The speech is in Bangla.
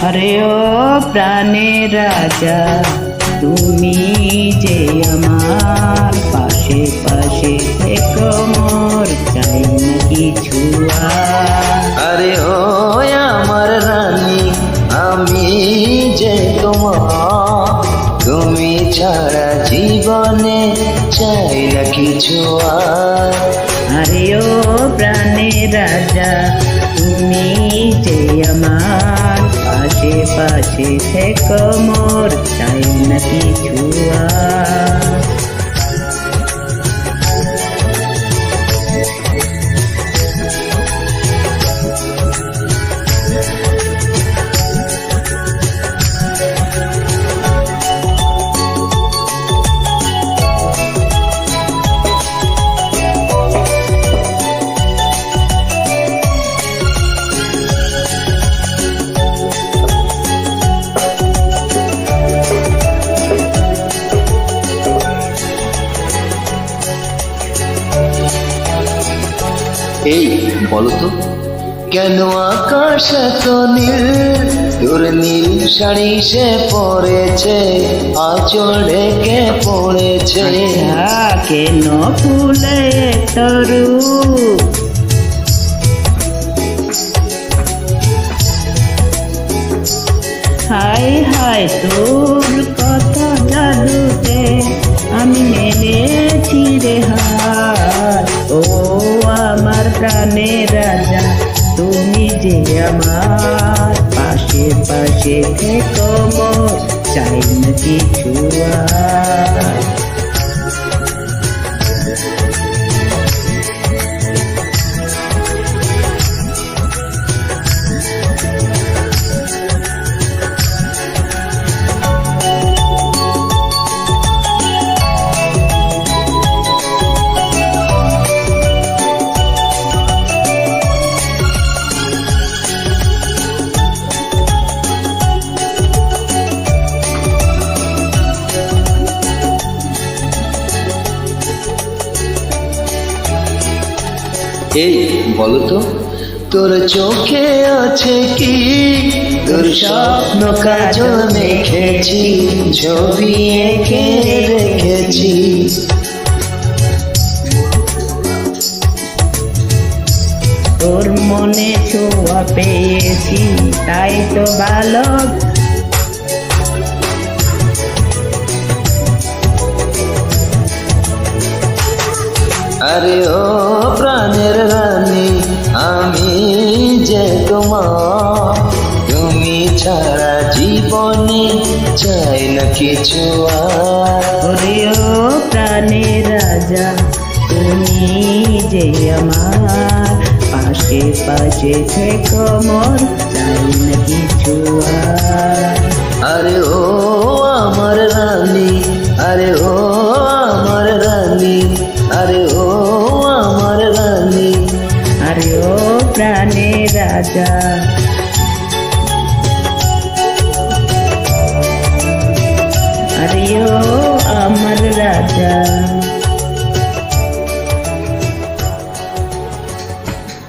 আরে ও প্রাণের রাজা, তুমি যে আমার পাশে পাশে থেকো মোর, চাই না কিছু আর। আরে ও আমার রানী, আমি যে তোমার, তুমি ছাড়া জীবনে চাই না কিছু আর। আরে ও প্রাণের রাজা, তুমি যে আমার পাশে পাশে থেকো মোর, চাই না কিছু আর। এই বলতো, কেন আকাশ এত নীল? তোর নীল শাড়ি সে পরেছে, আঁচল ঢেকে পড়েছে। কেন ফুলে তরু, হাই হাই তোর কথা জাদুতে আমি মেনেছি রে হার। ও আমার প্রাণের রাজা, তুমি যে আমার পাশে পাশে থেকো মোর, চাই না কিছু আর। এই বলতো, তোর চোখে আছে কি? তোর স্বপ্ন কাজল মেখেছি, ছবি এঁকে রেখেছি। তোর মনে ছোঁয়া পেয়েছি, তাই তো ভালো। আরে ও প্রাণের রানী, আমি যে তোমার, তুমি ছাড়া জীবনে চাই না কিছু আর। ওরে ও প্রাণের রাজা, তুমি যে আমার পাশে পাশে থেকো মোর, চাই না কিছু আর। আরে ও আমার রানী, আরে ও আমার রানী, আরে ও আমার রানী। আরে ও প্রাণের রাজা।